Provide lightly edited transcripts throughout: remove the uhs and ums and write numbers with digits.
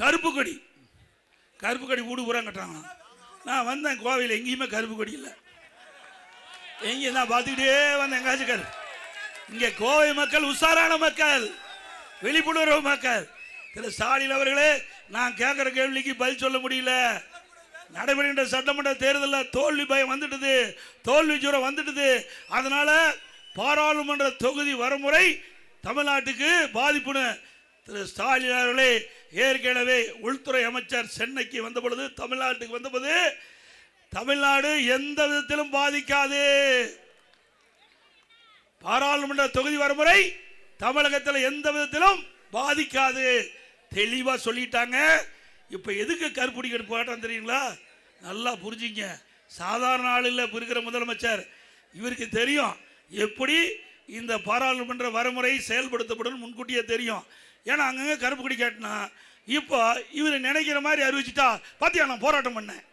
கருப்பு கொடி வீடு பூரா கட்டுறாங்க. நான் வந்தேன் கோவையில், எங்கேயுமே கருப்பு கொடி இல்லை. எங்கேயும் நான் பார்த்துக்கிட்டே வந்தேன், எங்காச்சும் கருப்பு. இங்கே கோவை மக்கள் உஷாரான மக்கள், விழிப்புணர்வு மக்கள். திரு ஸ்டாலின் அவர்களே, நான் கேட்குற கேள்விக்கு பதில் சொல்ல முடியல. நடைபெறுகின்ற சட்டமன்ற தேர்தலில் தோல்வி பயம் வந்துட்டுது, தோல்வி ஜூரம் வந்துட்டுது. அதனால பாராளுமன்ற தொகுதி வரமுறை தமிழ்நாட்டுக்கு பாதிப்புன்னு திரு ஸ்டாலின் அவர்களே ஏற்கனவே உள்துறை அமைச்சர் சென்னைக்கு வந்த பொழுது, தமிழ்நாட்டுக்கு வந்தபோது, தமிழ்நாடு எந்த விதத்திலும் பாதிக்காது, பாராளுமன்ற தொகுதி வரமுறை தமிழகத்தில் எந்த விதத்திலும் பாதிக்காது தெளிவா சொல்லிட்டாங்க. இப்ப எதுக்கு கருப்புடி போராட்டம் தெரியுங்களா? நல்லா புரிஞ்சுங்க. சாதாரண ஆள் இல்லை இருக்கிற முதலமைச்சர். இவருக்கு தெரியும் எப்படி இந்த பாராளுமன்ற வரமுறை செயல்படுத்தப்படும், முன்கூட்டியே தெரியும். ஏன்னா அங்கங்க கருப்பு கொடி காட்டினா இப்போ இவர் நினைக்கிற மாதிரி அறிவிச்சுட்டா, பாத்தியா நான் போராட்டம் பண்ணேன்,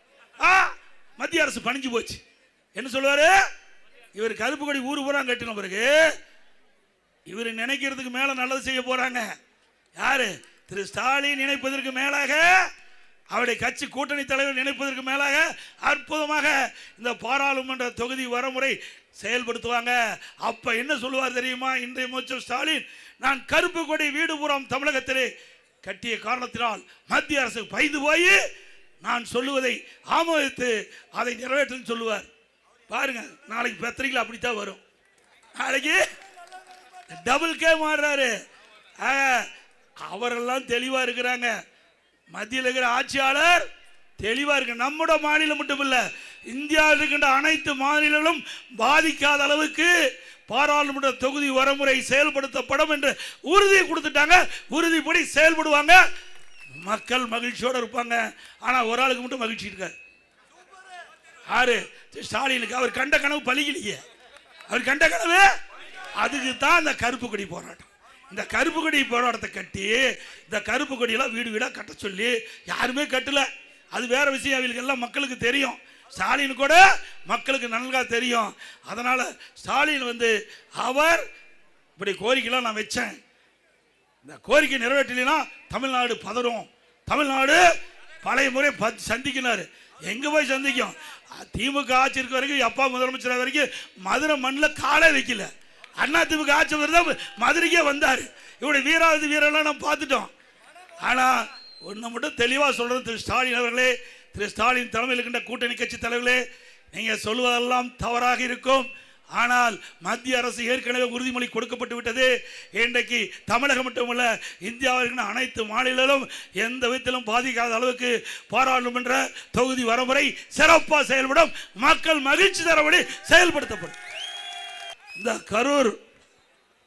மத்திய அரசு பணிஞ்சு போச்சு என்ன சொல்லுவாரு? இவர் கருப்பு கொடி ஊரு பூரா கட்டின பிறகு இவர் நினைக்கிறதுக்கு மேல நல்லது செய்ய போறாங்க. யாரு? திரு ஸ்டாலின் நினைப்பதற்கு மேலாக, அவருடைய கட்சி கூட்டணி தலைவர் நினைப்பதற்கு மேலாக அற்புதமாக இந்த பாராளுமன்ற தொகுதி வரமுறை செயல்படுத்துவாங்க. அப்ப என்ன சொல்லுவார் தெரியுமா? இன்றைய முதலமைச்சர் ஸ்டாலின், நான் கருப்பு கொடி வீடு புறம் தமிழகத்திலே கட்டிய காரணத்தினால் மத்திய அரசு பயந்து போய் நான் சொல்லுவதை ஆமோதித்து அதை நிறைவேற்றும் சொல்லுவார். பாருங்க, நாளைக்கு பத்திரிகையில் அப்படித்தான் வரும். நாளைக்கு டபுள் கே மாறுறாரு. அவரெல்லாம் தெளிவா இருக்கிறாங்க. மத்தியில் இருக்கிற ஆட்சியாளர் தெளிவா இருக்கு. நம்முடைய மாநிலம் மட்டும் இல்ல, இந்தியாவில் இருக்கின்ற அனைத்து மாநிலங்களும் பாதிக்காத அளவுக்கு பாராளுமன்ற தொகுதி வரமுறை செயல்படுத்தப்படும் என்று உறுதி கொடுத்துட்டாங்க. உறுதிப்படி செயல்படுவாங்க. மக்கள் மகிழ்ச்சியோடு இருப்பாங்க. ஆனா ஒரு ஆளுக்கு மட்டும் மகிழ்ச்சி இருக்காது. யாரு? ஸ்டாலினுக்கு. அவர் கண்ட கனவு பலிக்கலையே. அவர் கண்ட கனவு, அதுக்கு தான் இந்த கருப்பு கொடி போராட்டம். இந்த கருப்பு கொடி போராட்டத்தை கட்டி, இந்த கருப்பு கொடியெல்லாம் வீடு வீடாக கட்ட சொல்லி யாருமே கட்டல. அது வேற விஷயம். அவங்களுக்கு எல்லாம் மக்களுக்கு தெரியும். ஸ்டாலின் கூட மக்களுக்கு நன்கா தெரியும். அதனால ஸ்டாலின் அவர் இப்படி கோரிக்கைலாம் நான் வச்சேன், இந்த கோரிக்கை நிறைவேற்றலைன்னா தமிழ்நாடு பதறும், தமிழ்நாடு பழைய முறை சந்திக்கினாரு. எங்க போய் சந்திக்கும்? திமுக ஆட்சி இருக்க வரைக்கும், அப்பா முதலமைச்சர் வரைக்கும் மதுரை மண்ணில் காலே வைக்கல. அண்ணா திமுக ஆட்சி வருது மதுரைக்கே வந்தாரு. இவருடைய வீராவது வீரெல்லாம் நம்ம பார்த்துட்டோம். ஆனா ஒன்னு மட்டும் தெளிவா சொல்றது, திரு ஸ்டாலின் அவர்களே, திரு ஸ்டாலின் தலைமையில் இருக்கின்ற கூட்டணி கட்சி தலைவர்களே, நீங்க சொல்வதெல்லாம் தவறாக இருக்கும். ஆனால் மத்திய அரசு ஏற்கனவே உறுதிமொழி கொடுக்கப்பட்டு விட்டது. இன்றைக்கு தமிழகம் மட்டுமல்ல, இந்தியாவில் அனைத்து மாநிலங்களும் எந்த விதத்திலும் பாதிக்காத அளவுக்கு பாராளுமன்ற தொகுதி வரமுறை சிறப்பாக செயல்படும். மக்கள் மகிழ்ச்சி தரபடி செயல்படுத்தப்படும். இந்த கரூர்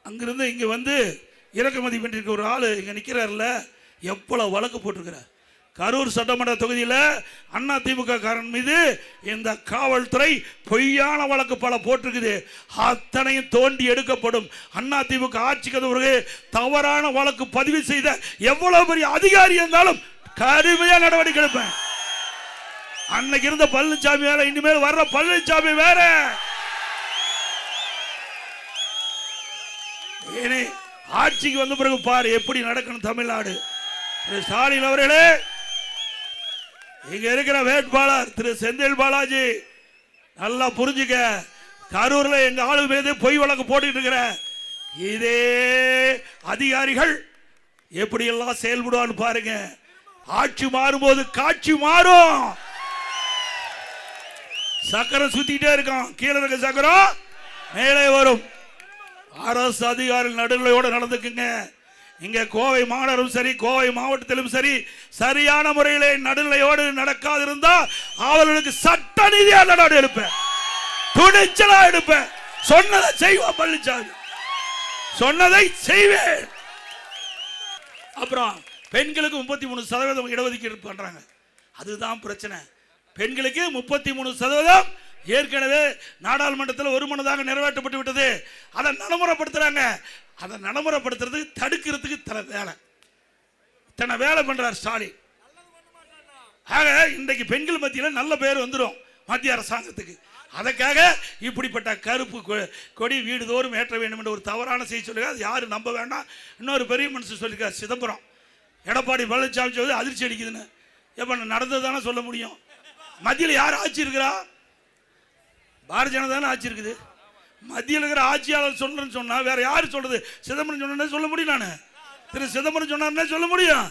அங்கிருந்து இங்க இறக்குமதி பண்ணிருக்க ஒரு ஆளு இங்க நிக்கிறார்ல, எவ்வளவு வழக்கு போட்டிருக்கிறார். கரூர் சட்டமன்ற தொகுதியில் அண்ணா திமுக காரன் மீது இந்த காவல்துறை பொய்யான வழக்கு பல போட்டிருக்குது. அத்தனையும் தோண்டி எடுக்கப்படும். அண்ணா திமுக ஆட்சிக்கு பிறகு தவறான வழக்கு பதிவு செய்த எவ்வளவு பெரிய அதிகாரி இருந்தாலும் கடுமையா நடவடிக்கை எடுப்பேன். அன்னைக்கு இருந்த பழனிசாமி வேற, இனிமேல் வர்ற பழனிசாமி வேற. ஆட்சிக்கு வந்த பிறகு பாரு எப்படி நடக்கணும் தமிழ்நாடு. ஸ்டாலின் அவர்களே, இங்க இருக்கிற வேட்பாளர் திரு செந்தில் பாலாஜி, நல்லா புரிஞ்சுக்க. கரூர்ல எங்க ஆளு மீது பொய் வழக்கு போட்டு இருக்கிற இதே அதிகாரிகள் எப்படி எல்லாம் செயல்படுவான்னு பாருங்க. ஆட்சி மாறும்போது காட்சி மாறும். சக்கரம் சுத்திட்டே இருக்கான், கீழே இருக்க சக்கரம் மேலே வரும். அரசு அதிகாரிகள் நடுநிலையோடு நடந்துக்குங்க. இங்க கோவை மாநகரும் சரி, கோவை மாவட்டத்திலும் சரி, சரியான முறையிலே நடுநிலையோடு நடக்காது இருந்தா அவர்களுக்கு சட்ட ரீதியாக நடவடிக்கை எடுப்பேன், துணிச்சலா எடுப்பேன். சொன்னதை செய்வோம் பழனிசாமி, சொன்னதை செய்வேன். அப்புறம் பெண்களுக்கு 33% இடஒதுக்கீடு பண்றாங்க. அதுதான் பிரச்சனை. பெண்களுக்கு 33% ஏற்கனவே நாடாளுமன்றத்தில் ஒருமனதாக நிறைவேற்றப்பட்டு விட்டது. அதை நடைமுறைப்படுத்துறாங்க. அதை நடைமுறைப்படுத்துறதுக்கு தடுக்கிறதுக்கு தன வேலை பண்றார் ஸ்டாலின். ஆக இன்றைக்கு பெண்கள் மத்தியில் நல்ல பேர் வந்துடும் மத்திய அரசாங்கத்துக்கு. அதற்காக இப்படிப்பட்ட கருப்பு கொடி வீடுதோறும் ஏற்ற வேண்டும் என்ற ஒரு தவறான செய்தி சொல்லுங்க. அது யாரும் நம்ப வேண்டாம். இன்னொரு பெரிய மனுஷன் சொல்லியிருக்கார், சிதம்பரம். எடப்பாடி பழனிசாமி சொல்வது அதிர்ச்சி அடிக்குதுன்னு. எப்ப நடந்தது தானே சொல்ல முடியும். மத்தியில் யார் ஆட்சி இருக்கிறா? பாரதிய ஜனதா தானே ஆட்சி இருக்குது. மத்தியில் இருக்கிற ஆட்சியாளர் சொல்றேன்னு சொன்னா வேற யாரு சொல்றது? சிதம்பரம் சொன்ன சொல்ல முடியும். நான் திரு சிதம்பரம் சொன்னார்னே சொல்ல முடியும்.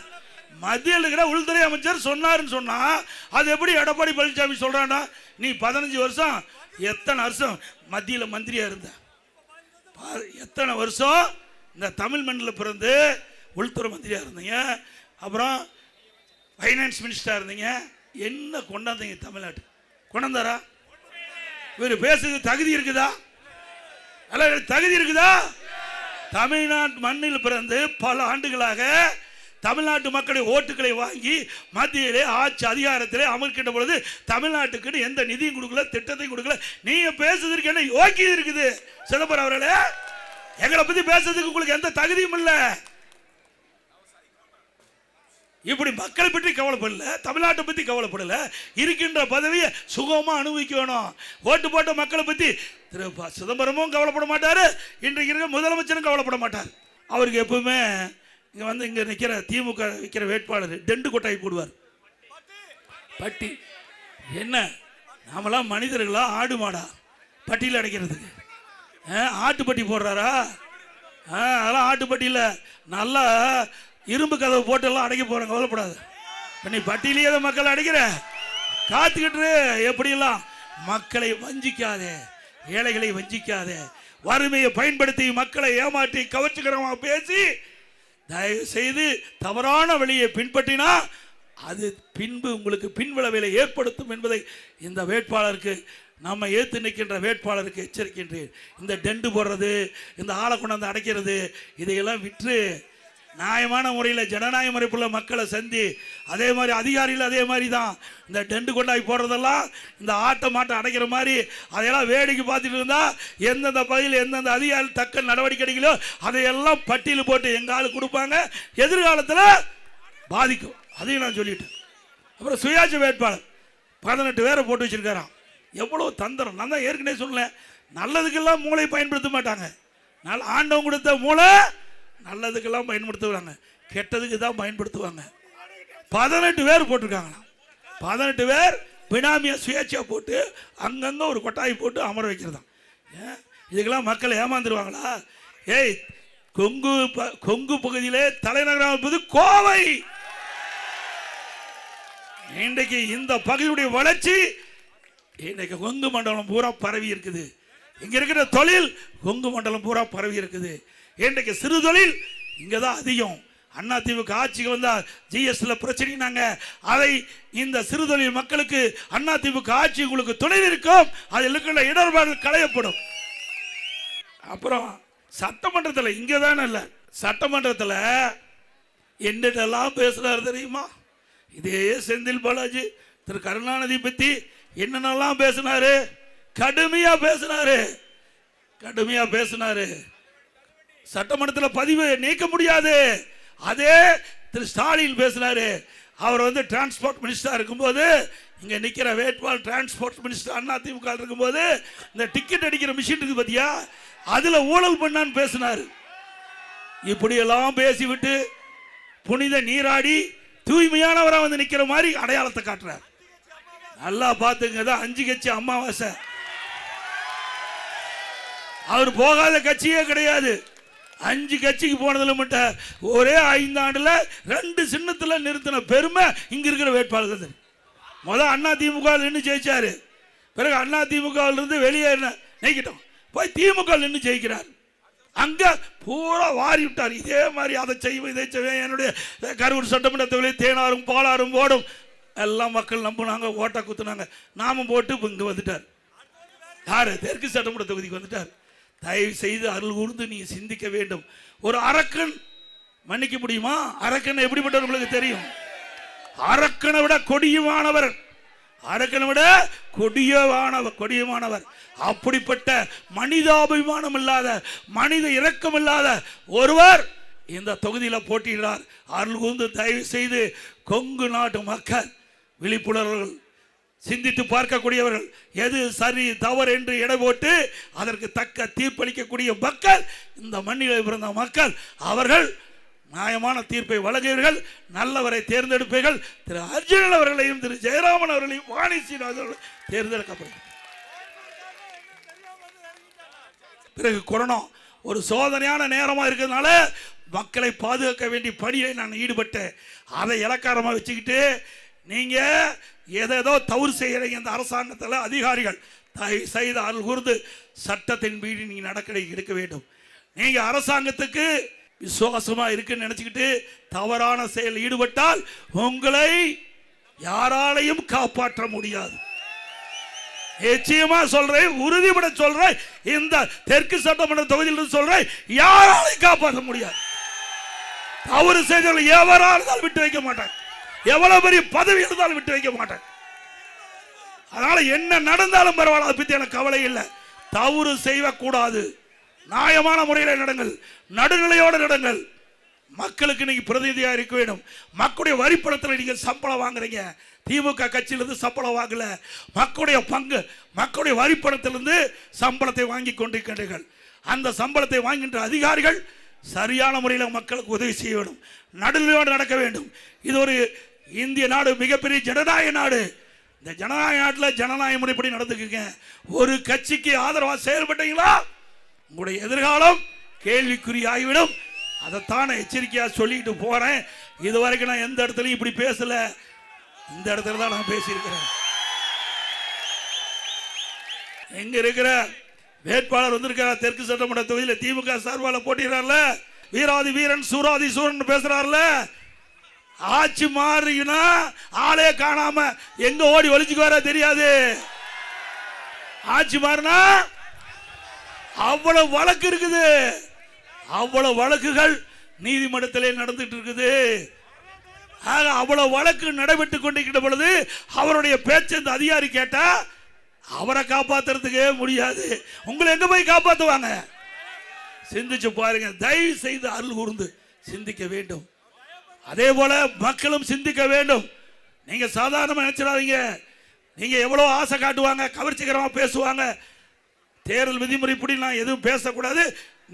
மத்தியில் இருக்கிற உள்துறை அமைச்சர் சொன்னாருன்னு சொன்னா அது எப்படி எடப்பாடி பழனிசாமி சொல்றானா? நீ 15 வருஷம் எத்தனை வருஷம் மத்தியில் மந்திரியா இருந்த? எத்தனை வருஷம் இந்த தமிழ் மண்ணில் பிறந்து உள்துறை மந்திரியா இருந்தீங்க, அப்புறம் ஃபைனான்ஸ் மினிஸ்டரா இருந்தீங்க. என்ன கொண்டாந்தீங்க தமிழ்நாட்டு? கொண்டாந்தாரா? இவர் பேசுறது தகுதி இருக்குதா? தகுதி இருக்குதா? தமிழ்நாட்டு மண்ணில் பிறந்து பல ஆண்டுகளாக தமிழ்நாட்டு மக்களுடைய ஓட்டுகளை வாங்கி மத்தியிலே ஆட்சி அதிகாரத்திலே அமர்க்கின்ற பொழுது தமிழ்நாட்டுக்கு எந்த நிதியும் கொடுக்கல, திட்டத்தையும் கொடுக்கல. நீங்க பேசுறதுக்கு என்ன யோக்கியம் இருக்குது? சிதம்பரம் அவர்களே, எங்களை பத்தி பேசுறதுக்கு உங்களுக்கு எந்த தகுதியும் இல்லை. இப்படி மக்களை பற்றி கவலைப்படல, தமிழ்நாட்டை பத்தி கவலைப்படல. இருக்கின்ற பதவியை சுகமா அனுபவிக்கணும். ஓட்டு போட்ட மக்களை பத்தி திரு சிதம்பரமும் கவலைப்பட மாட்டாரு, இன்றைக்கு இருக்க முதலமைச்சரும் கவலைப்பட மாட்டார். அவருக்கு எப்பவுமே இங்க நிக்கிற திமுக விற்கிற வேட்பாளர் டெண்டு கொட்டாய் போடுவார். பட்டி என்ன நாமெல்லாம் மனிதர்களா ஆடு மாடா பட்டியில் அடைக்கிறதுக்கு? ஆட்டுப்பட்டி போடுறாரா? அதெல்லாம் ஆட்டுப்பட்டியில் நல்லா இரும்பு கதவை போட்டு எல்லாம் அடைக்க போறாங்க. கவலைப்படாது. நீ பட்டியலேயே மக்கள் அடைக்கிற காத்துக்கிட்டு எப்படியெல்லாம் மக்களை வஞ்சிக்காதே, ஏழைகளை வஞ்சிக்காதே, வறுமையை பயன்படுத்தி மக்களை ஏமாற்றி கவர்ச்சிகரமாக பேசி தயவு செய்து தவறான வழியை பின்பற்றினா அது பின்பு உங்களுக்கு பின்விளைவை ஏற்படுத்தும் என்பதை இந்த வேட்பாளருக்கு, நம்ம ஏற்று நிற்கின்ற வேட்பாளருக்கு எச்சரிக்கின்றேன். இந்த டெண்டு போடுறது, இந்த ஆளை கொண்டாந்து அடைக்கிறது, இதையெல்லாம் விற்று நியாயமான முறையில் ஜனநாயக முறைப்புள்ள மக்களை சந்தி. அதே மாதிரி அதிகாரிகள் அதே மாதிரி தான். இந்த டெண்டு கொண்டாய் போடுறதெல்லாம் இந்த மாட்டை அடைக்கிற மாதிரி அதையெல்லாம் வேடிக்கை பார்த்துட்டு இருந்தா எந்தெந்த பகுதியில் எந்தெந்த அதிகாரி தக்க நடவடிக்கை எடுக்கலையோ அதையெல்லாம் பட்டியல் போட்டு எங்க ஆளு கொடுப்பாங்க. எதிர்காலத்தில் பாதிக்கும். அதையும் நான் சொல்லிட்டேன். அப்புறம் சுயாட்சி வேட்பாளர் 18 பேரை போட்டு வச்சிருக்காராம். எவ்வளவு தந்திரம்! நான் தான் ஏற்கனவே சொன்னேன், நல்லதுக்கெல்லாம் மூளை பயன்படுத்த மாட்டாங்க. ஆண்டவன் கொடுத்த மூளை நல்லதுக்கெல்லாம் பயன்படுத்துவாங்க, கெட்டதுக்கு தான் பயன்படுத்துவாங்க. 18 பேர் போட்டிருக்காங்க. 18 பேர் பினாமியா சுயேட்சையா போட்டு அங்கங்க ஒரு கொட்டாய் போட்டு அமர வைக்கிறதா. இதுக்கெல்லாம் மக்கள் ஏமாந்துருவாங்களா? ஏய், கொங்கு பகுதியிலே தலைநகரம் இருப்பது கோவை. இன்றைக்கு இந்த பகுதியுடைய வளர்ச்சி இன்றைக்கு கொங்கு மண்டலம் பூரா பரவி இருக்குது. இங்க இருக்கிற தொழில் கொங்கு மண்டலம் பூரா பரவி இருக்குது. இன்றைக்கு சிறு தொழில் இங்கதான் அதிகம். அதிமுக ஆட்சிக்கு வந்தா ஜிஎஸ்டில பிரச்சனைனாங்க. அதை இந்த சிறு தொழில் மக்களுக்கு அதிமுக ஆட்சி உங்களுக்கு துணை இருக்கும். அதில் இருக்கிற இடர்பாடுகள் களையப்படும். அப்புறம் சட்டமன்றத்தில் இங்கதான் இல்ல, சட்டமன்றத்தில் என்னென்னலாம் பேசுறாரு தெரியுமா? இதே செந்தில் பாலாஜி திரு கருணாநிதி பத்தி என்னென்னலாம் பேசினாரு? கடுமையா பேசினாரு. சட்டமன்றத்தில் பதிவு நீக்க முடியாது. அதே திரு ஸ்டாலின் பேசினாரு. அவர் டிரான்ஸ்போர்ட் மினிஸ்டர் இருக்கும்போது, இங்க நிக்கிற வேட்பாளர் டிரான்ஸ்போர்ட் மினிஸ்டர் அதிமுக இருக்கும்போது இந்த டிக்கெட் அடிக்கிற மிஷின் இருக்கு பாத்தியா, அதுல ஊழல் பண்ணான்னு பேசினாரு. இப்படியெல்லாம் பேசிவிட்டு புனித நீராடி தூய்மையானவரா நிக்கிற மாதிரி அடையாளத்தை காட்டுறார். நல்லா பாத்துங்க, 5 கட்சி அமாவாசை. அவர் போகாத கட்சியே கிடையாது. 5 கட்சிக்கு போனதுல மட்டும் ஒரே 5 ஆண்டுல 2 சின்னத்துல நிறுத்தின பெருமை இங்க இருக்கிற வேட்பாளர். முதல் அதிமுக நின்று ஜெயிச்சாரு, பிறகு அதிமுக இருந்து வெளியேறின நீக்கிட்டோம், போய் திமுக நின்று ஜெயிக்கிறார். அங்க பூரா வாரி விட்டார். இதே மாதிரி அதை செய்வோம் இதை செய்வேன், என்னுடைய கரூர் சட்டமன்ற தொகுதியில் தேனாரும் பாலாரும் ஓடும் எல்லாம் மக்கள் நம்பினாங்க, ஓட்டை குத்துனாங்க. நாமும் போட்டு இங்க வந்துட்டார். யாரு? தெற்கு சட்டமன்ற தொகுதிக்கு வந்துட்டார். தயவு செய்து அருள் கூர்ந்து நீ சிந்திக்க வேண்டும். ஒரு அரக்கன் மன்னிக்க முடியுமா? அரக்கன் எப்படிப்பட்டவர் உங்களுக்கு தெரியும்? அரக்கனை விட கொடியமானவர், அரக்கனை விட கொடியமானவர். அப்படிப்பட்ட மனிதாபிமானம் இல்லாத, மனித இரக்கம் இல்லாத ஒருவர் இந்த தொகுதியில் போட்டியிடார். அருள் கூர்ந்து தயவு செய்து கொங்கு நாட்டு மக்கள் விழிப்புணர்வுகள், சிந்தித்து பார்க்கக்கூடியவர்கள், எது சரி தவறு என்று எடை போட்டு அதற்கு தக்க தீர்ப்பளிக்கக்கூடிய மக்கள், இந்த மண்ணில் பிறந்த மக்கள், அவர்கள் நியாயமான தீர்ப்பை வழங்குவீர்கள், நல்லவரை தேர்ந்தெடுப்பீர்கள். திரு அர்ஜுனன் அவர்களையும் திரு ஜெயராமன் அவர்களையும் வாணி சீனிவாசன் தேர்ந்தெடுக்கப்படுகிறார். பிறகு கொரோனா ஒரு சோதனையான நேரமாக இருக்கிறதுனால மக்களை பாதுகாக்க வேண்டிய பணியை நான் ஈடுபட்டேன். அதை இலக்காரமாக வச்சுக்கிட்டு நீங்கள் ஏதேதோ தவறு செய்கிறீங்க. இந்த அரசாங்கத்தில் அதிகாரிகள் தயவு செய்து அருள் கூர்ந்து சட்டத்தின் மீது நீங்கள் நடவடிக்கை எடுக்க வேண்டும். நீங்கள் அரசாங்கத்துக்கு விசுவாசமாக இருக்குன்னு நினச்சிக்கிட்டு தவறான செயல் ஈடுபட்டால் உங்களை யாராலையும் காப்பாற்ற முடியாது. நிச்சயமா சொல்றேன், உறுதிபட சொல்றேன். இந்த தெற்கு சட்டமன்ற தொகுதியில் சொல்றேன், யாராலையும் காப்பாற்ற முடியாது. தவறு செய்தவர்கள் எவரால் விட்டு வைக்க மாட்டேன். எவ்வளவு பெரிய பதவி இருந்தாலும் விட்டு வைக்க மாட்டேன். அதனால என்ன நடந்தாலும் பரவாயில்ல, அதை பத்தி எனக்கு கவலை இல்லை. தவறு செய்யக்கூடாது. நியாயமான முறையில் நடங்கள், நடுநிலையோடு நடங்கள். மக்களுக்கு நீங்க பிரதிநிதியாக இருக்க வேண்டும். மக்களுடைய வரிப்பணத்தில் நீங்க சம்பளம் வாங்குறீங்க. திமுக கட்சியிலிருந்து சம்பளம் வாங்கல, மக்களுடைய பங்கு, மக்களுடைய வரிப்பணத்திலிருந்து சம்பளத்தை வாங்கி கொண்டிருக்கின்றீர்கள். அந்த சம்பளத்தை வாங்குகின்ற அதிகாரிகள் சரியான முறையில் மக்களுக்கு உதவி செய்ய வேண்டும், நடுநிலையோடு நடக்க வேண்டும். இது ஒரு இந்திய நாடு, மிகப்பெரிய ஜனநாயக நாடு. இந்த ஜனநாயக நாட்டில் ஜனநாயக முறைப்படி நடந்துக்குங்க. ஒரு கட்சிக்கு ஆதரவாக செயல்பட்டீங்களா உங்களுடைய எதிர்காலம் கேள்விக்குறி ஆகிவிடும். அதைத்தான் எச்சரிக்கையாக சொல்லிட்டு போறேன். இதுவரைக்கும் நான் எந்த இடத்துலையும் இப்படி பேசல, இந்த இடத்துல தான் நான் பேசியிருக்கிறேன். எங்க இருக்கிற வேட்பாளர் வந்திருக்கிறார், தெற்கு சட்டமன்ற தொகுதியில் திமுக சார்பால் போட்டிடுறாருல, வீராதி வீரன் சூராதி சூரன் பேசுறாருல. ஆட்சி மாறினா ஆளே காணாம எங்க ஓடி ஒளிச்சுக்கு வர தெரியாது. ஆட்சி மாறினா அவ்வளவு வழக்கு இருக்குது, அவ்வளவு வழக்குகள் நீதிமன்றத்திலே நடந்துட்டு இருக்குது. அவ்வளவு வழக்கு நடைபெற்று கொண்டிருக்கிற பொழுது அவருடைய பேச்சு இந்த அதிகாரி கேட்டா அவரை காப்பாத்துறதுக்கே முடியாது. உங்களை எங்க போய் காப்பாற்றுவாங்க? சிந்திச்சு பாருங்க. தயவு செய்து அருள் கூர்ந்து சிந்திக்க வேண்டும். அதே போல மக்களும் சிந்திக்க வேண்டும். நீங்க சாதாரணமா நினைச்சிடாதீங்க. நீங்க எவ்வளவு ஆசை காட்டுவாங்க, கவர்ச்சிகரமா பேசுவாங்க. தேர்தல் விதிமுறைப்படி நான் எதுவும் பேசக்கூடாது.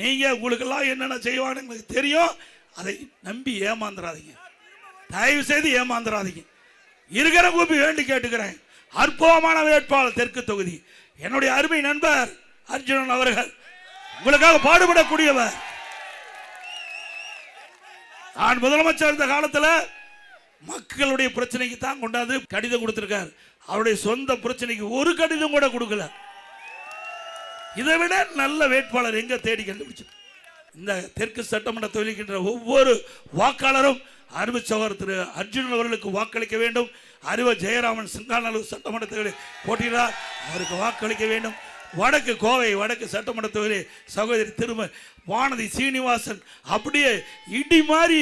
நீங்க உங்களுக்கெல்லாம் என்னென்ன செய்வாங்க எனக்கு தெரியும். அதை நம்பி ஏமாந்துடாதீங்க, தயவு செய்து ஏமாந்துடாதீங்க. இருக்கிற கூப்பி வேண்டி கேட்டுக்கிறேன். அற்புதமான வேட்பாளர் தெற்கு தொகுதி என்னுடைய அருமை நண்பர் அர்ஜுனன் அவர்கள் உங்களுக்காக பாடுபடக்கூடியவர். நான் முதலமைச்சர் இருந்த காலத்தில் மக்களுடைய பிரச்சனைக்கு தான் கொண்டாந்து கடிதம் கொடுத்திருக்கார். அவருடைய சொந்த பிரச்சனைக்கு ஒரு கடிதம் கூட கொடுக்கல. இதை விட நல்ல வேட்பாளர் எங்க தேடி கண்டுபிடிச்சு? இந்த தெற்கு சட்டமன்ற தொகுதிக்கின்ற ஒவ்வொரு வாக்காளரும் அருமை சகோதரர் திரு அர்ஜுனன் அவர்களுக்கு வாக்களிக்க வேண்டும். அறிவ ஜெயராமன் சிங்காநல்லூர் சட்டமன்ற தொகுதியில் போட்டியிடார், அவருக்கு வாக்களிக்க வேண்டும். வடக்கு கோவை வடக்கு சட்டமன்ற தொகுதி சகோதரி திரும வானதி சீனிவாசன் அப்படியே இடி மாதிரி,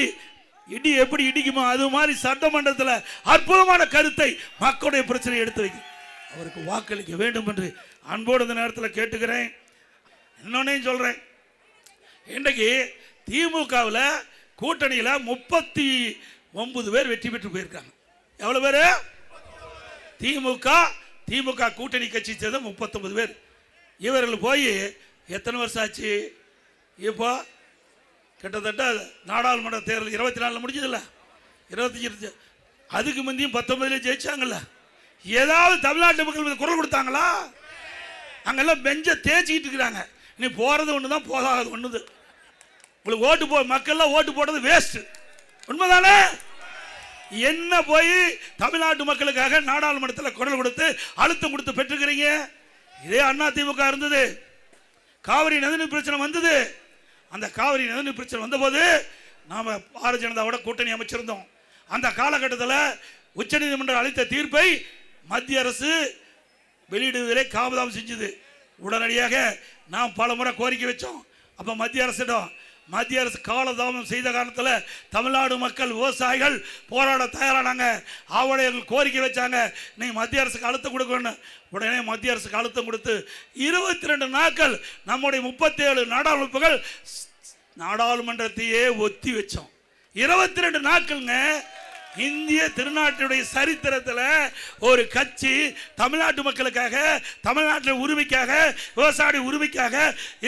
இடி எப்படி இடிக்குமோ அது மாதிரி சட்டமன்றத்தில் அற்புதமான கருத்தை மக்களுடைய பிரச்சனை எடுத்து வைக்கும். அவருக்கு வாக்களிக்க வேண்டும் என்று அன்போடு இந்த நேரத்தில் கேட்டுக்கிறேன். இன்னொன்னையும் சொல்றேன், இன்றைக்கு திமுகவில் கூட்டணியில் 39 பேர் வெற்றி பெற்று போயிருக்காங்க. எவ்வளவு பேர்? திமுக கூட்டணி கட்சி சேர்ந்த 39 பேர். இவர்கள் போய் எத்தனை வருஷம் ஆச்சு? இப்போ கிட்டத்தட்ட நாடாளுமன்ற தேர்தல் 24 முடிஞ்சதில்ல, 25 அதுக்கு முந்தையும் 19 ஜெயிச்சாங்கல்ல. ஏதாவது தமிழ்நாட்டு மக்கள் குரல் கொடுத்தாங்களா? அங்கெல்லாம் பெஞ்ச தேய்ச்சிக்கிட்டு இருக்கிறாங்க. நீ போறது ஒன்று தான், போகாது ஒன்று. உங்களுக்கு ஓட்டு மக்கள்லாம் ஓட்டு போடுறது வேஸ்ட், உண்மைதானே? என்ன போய் தமிழ்நாட்டு மக்களுக்காக நாடாளுமன்றத்தில் குரல் கொடுத்து அழுத்தம் கொடுத்து பெற்றுக்கிறீங்க? இதே அண்ணா திமுக இருந்தது, காவிரி நதிநீர் பிரச்சனை வந்தது. அந்த காவிரி நதிநீர் பிரச்சனை வந்தபோது நாம பாரதிய ஜனதாவோட கூட்டணி அமைச்சிருந்தோம். அந்த காலகட்டத்தில் உச்சநீதிமன்றம் அளித்த தீர்ப்பை மத்திய அரசு வெளியிடுவதிலே காபதாம் செஞ்சது. உடனடியாக நாம் பல முறை கோரிக்கை வச்சோம். அப்போ மத்திய அரசு காலதாமம் செய்த காரணத்தில் தமிழ்நாடு மக்கள் விவசாயிகள் போராட தயாரானாங்க. அவர்கள் கோரிக்கை வச்சாங்க, நீ மத்திய அரசுக்கு அழுத்தம் கொடுக்கணும். உடனே மத்திய அரசுக்கு அழுத்தம் கொடுத்து 22 நாட்கள் நம்முடைய 37 நாடாளுமன்றத்தையே ஒத்தி வச்சோம். 22 நாட்கள்ங்க. இந்திய திருநாட்டுடைய சரித்திரத்தில் ஒரு கட்சி தமிழ்நாட்டு மக்களுக்காக, தமிழ்நாட்டில் உரிமைக்காக, விவசாய உரிமைக்காக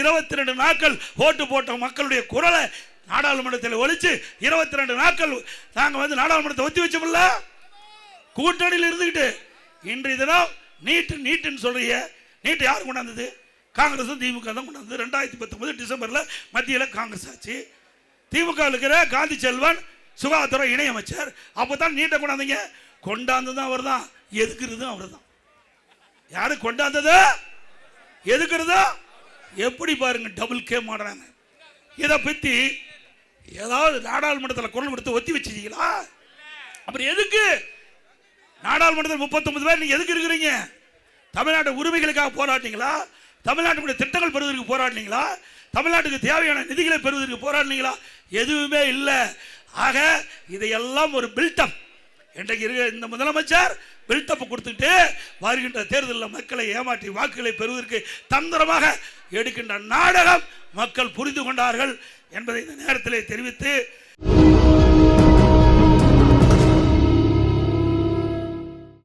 22 நாட்கள் ஓட்டு போட்ட மக்களுடைய குரலை நாடாளுமன்றத்தில் ஒழிச்சு 22 நாட்கள் நாங்கள் நாடாளுமன்றத்தை ஒத்தி வச்சோம்ல, கூட்டணியில் இருந்துகிட்டு. இன்றைய தினம் நீட்டுன்னு சொல்றீங்க. நீட்டு யார் கொண்டாந்தது? காங்கிரஸும் திமுக தான் கொண்டாந்தது. 2019 டிசம்பரில் மத்தியில் காங்கிரஸ் ஆச்சு. திமுக இருக்கிற காந்தி செல்வன் சுகாதாரத்துறை இணையமைச்சர். அப்பதான் நீட்டை கொண்டாந்தீங்க. கொண்டாந்ததும் அவர் தான், எதுக்குறதும் அவர் தான். யாரு கொண்டாந்தது, எதுக்குறதோ எப்படி பாருங்க, டபுள் கேம் ஆடுறாங்க. இதை பத்தி ஏதாவது நாடாளுமன்றத்தில் குரல் கொடுத்து ஒத்தி வச்சிருக்கீங்களா? அப்புறம் எதுக்கு நாடாளுமன்றத்தில் 39 பேர் நீங்க எதுக்கு இருக்கிறீங்க? தமிழ்நாட்டு உரிமைகளுக்காக போராட்டிங்களா? தமிழ்நாட்டுடைய திட்டங்கள் பெறுவதற்கு போராடினீங்களா? தமிழ்நாட்டுக்கு தேவையான நிதிகளை பெறுவதற்கு போராடினீங்களா? எதுவுமே இல்லை. ஆக இதையெல்லாம் ஒரு பில்டப். இன்றைக்கு இருக்க இந்த முதலமைச்சர் பில்டப் கொடுத்துட்டு வருகின்ற தேர்தலில் மக்களை ஏமாற்றி வாக்குகளை பெறுவதற்கு தந்திரமாக எடுக்கின்ற நாடகம் மக்கள் புரிந்து கொண்டார்கள் என்பதை இந்த நேரத்தில் தெரிவித்து